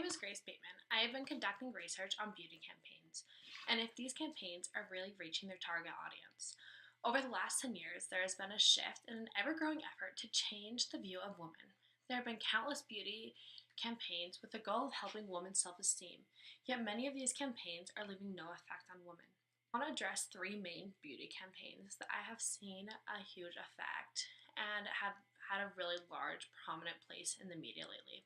My name is Grace Bateman. I have been conducting research on beauty campaigns, and if these campaigns are really reaching their target audience. Over the last 10 years, there has been a shift and an ever growing effort to change the view of women. There have been countless beauty campaigns with the goal of helping women's self esteem, yet many of these campaigns are leaving no effect on women. I want to address three main beauty campaigns that I have seen a huge effect and have had a really large, prominent place in the media lately.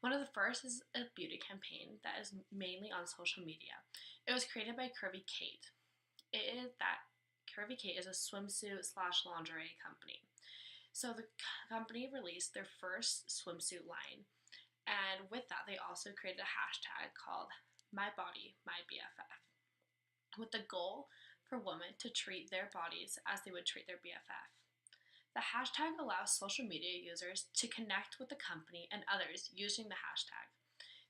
One of the first is a beauty campaign that is mainly on social media. It was created by Curvy Kate. Curvy Kate is a swimsuit slash lingerie company. So the company released their first swimsuit line, and with that, they also created a hashtag called My Body, My BFF, with the goal for women to treat their bodies as they would treat their BFF. The hashtag allows social media users to connect with the company and others using the hashtag.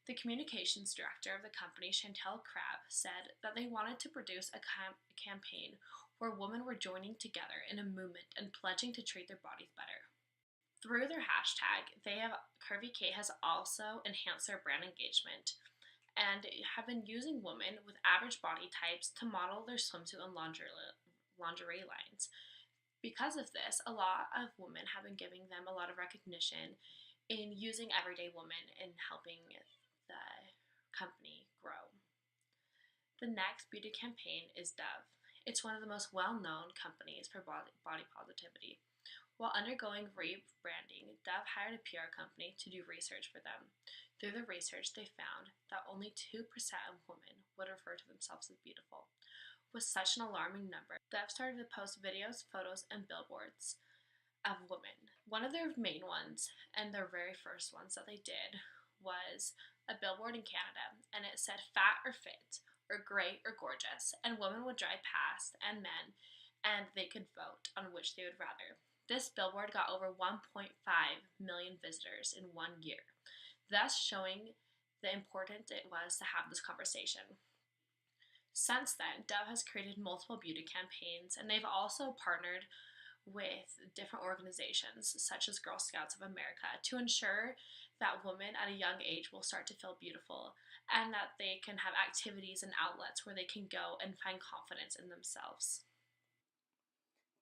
The communications director of the company, Chantel Crabb, said that they wanted to produce a campaign where women were joining together in a movement and pledging to treat their bodies better. Through their hashtag, Curvy Kate has also enhanced their brand engagement and have been using women with average body types to model their swimsuit and lingerie lines. Because of this, a lot of women have been giving them a lot of recognition in using everyday women in helping the company grow. The next beauty campaign is Dove. It's one of the most well-known companies for body positivity. While undergoing rebranding, Dove hired a PR company to do research for them. Through the research, they found that only 2% of women would refer to themselves as beautiful. With such an alarming number, Dove started to post videos, photos, and billboards of women. One of their main ones, and their very first ones that they did, was a billboard in Canada, and it said fat or fit, or great or gorgeous, and women would drive past, and men, and they could vote on which they would rather. This billboard got over 1.5 million visitors in 1 year, thus showing the importance it was to have this conversation. Since then, Dove has created multiple beauty campaigns, and they've also partnered with different organizations such as Girl Scouts of America to ensure that women at a young age will start to feel beautiful and that they can have activities and outlets where they can go and find confidence in themselves.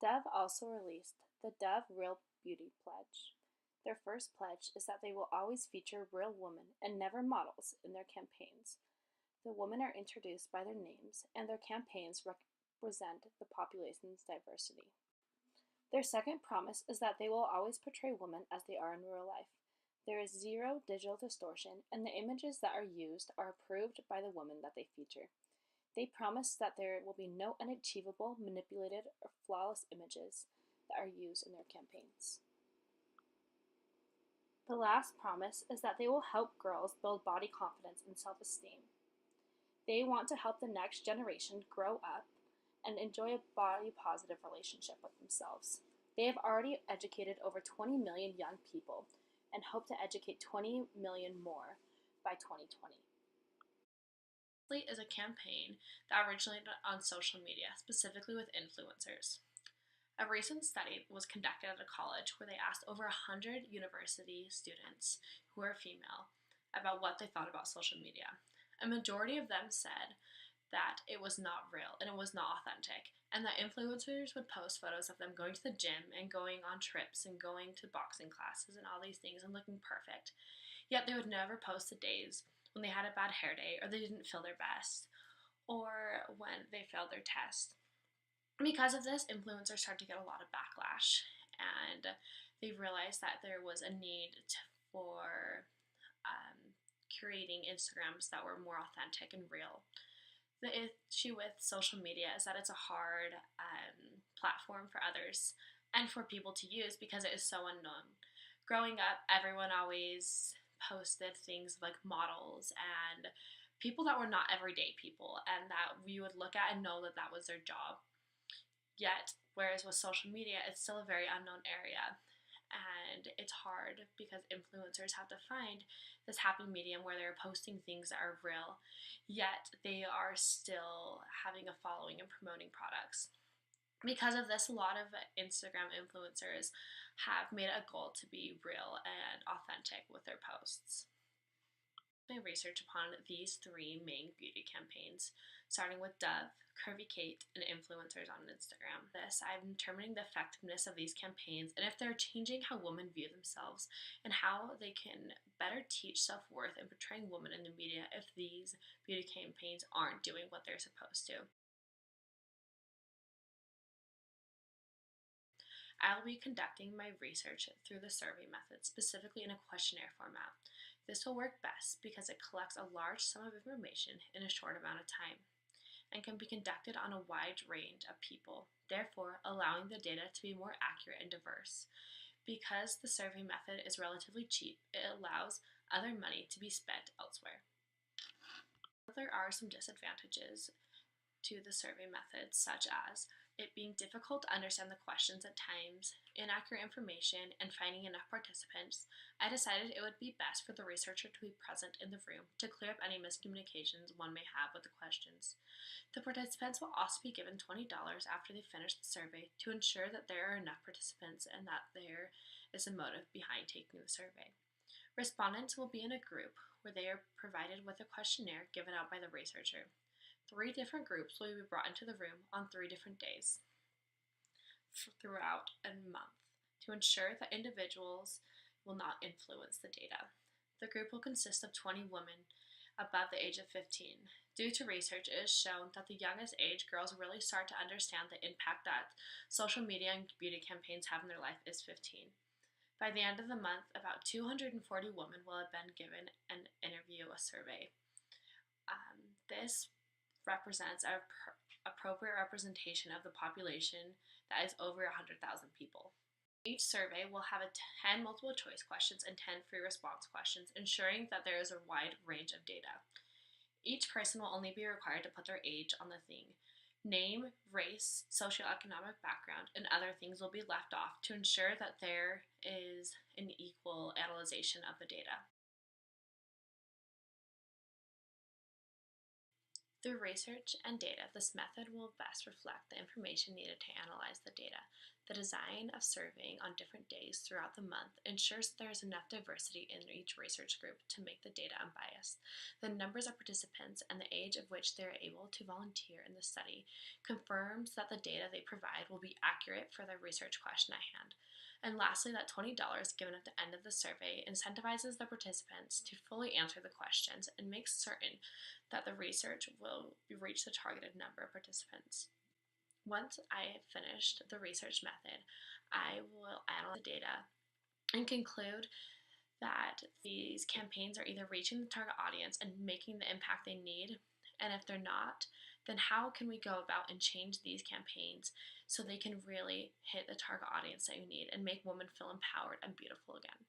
Dove also released the Dove Real Beauty Pledge. Their first pledge is that they will always feature real women and never models in their campaigns. The women are introduced by their names, and their campaigns represent the population's diversity. Their second promise is that they will always portray women as they are in real life. There is zero digital distortion, and the images that are used are approved by the women that they feature. They promise that there will be no unachievable, manipulated, or flawless images that are used in their campaigns. The last promise is that they will help girls build body confidence and self-esteem. They want to help the next generation grow up and enjoy a body-positive relationship with themselves. They have already educated over 20 million young people and hope to educate 20 million more by 2020. Is a campaign that originated on social media, specifically with influencers. A recent study was conducted at a college where they asked over 100 university students who are female about what they thought about social media. A majority of them said that it was not real and it was not authentic, and that influencers would post photos of them going to the gym and going on trips and going to boxing classes and all these things and looking perfect. Yet they would never post the days when they had a bad hair day, or they didn't feel their best, or when they failed their test. Because of this, influencers started to get a lot of backlash, and they realized that there was a need for creating Instagrams that were more authentic and real. The issue with social media is that it's a hard platform for others and for people to use because it is so unknown. Growing up, everyone always posted things like models and people that were not everyday people and that we would look at and know that that was their job. Yet, whereas with social media, it's still a very unknown area. And it's hard because influencers have to find this happy medium where they're posting things that are real, yet they are still having a following and promoting products. Because of this, a lot of Instagram influencers have made it a goal to be real and authentic with their posts. My research upon these three main beauty campaigns, starting with Dove, Curvy Kate, and influencers on Instagram. I'm determining the effectiveness of these campaigns and if they're changing how women view themselves and how they can better teach self-worth and portraying women in the media if these beauty campaigns aren't doing what they're supposed to. I'll be conducting my research through the survey method, specifically in a questionnaire format. This will work best because it collects a large sum of information in a short amount of time and can be conducted on a wide range of people, therefore allowing the data to be more accurate and diverse. Because the survey method is relatively cheap, it allows other money to be spent elsewhere. There are some disadvantages to the survey method, such as it being difficult to understand the questions at times, inaccurate information, and finding enough participants. I decided it would be best for the researcher to be present in the room to clear up any miscommunications one may have with the questions. The participants will also be given $20 after they finish the survey to ensure that there are enough participants and that there is a motive behind taking the survey. Respondents will be in a group where they are provided with a questionnaire given out by the researcher. 3 different groups will be brought into the room on 3 different days throughout a month to ensure that individuals will not influence the data. The group will consist of 20 women above the age of 15. Due to research, it is shown that the youngest age girls really start to understand the impact that social media and beauty campaigns have in their life is 15. By the end of the month, about 240 women will have been given an interview, a survey. This represents an appropriate representation of the population that is over 100,000 people. Each survey will have 10 multiple choice questions and 10 free response questions, ensuring that there is a wide range of data. Each person will only be required to put their age on the thing. Name, race, socioeconomic background, and other things will be left off to ensure that there is an equal analyzation of the data. Through research and data, this method will best reflect the information needed to analyze the data. The design of surveying on different days throughout the month ensures that there is enough diversity in each research group to make the data unbiased. The numbers of participants and the age of which they are able to volunteer in the study confirms that the data they provide will be accurate for the research question at hand. And lastly, that $20 given at the end of the survey incentivizes the participants to fully answer the questions and makes certain that the research will reach the targeted number of participants. Once I have finished the research method, I will analyze the data and conclude that these campaigns are either reaching the target audience and making the impact they need, and if they're not, then how can we go about and change these campaigns so they can really hit the target audience that we need and make women feel empowered and beautiful again.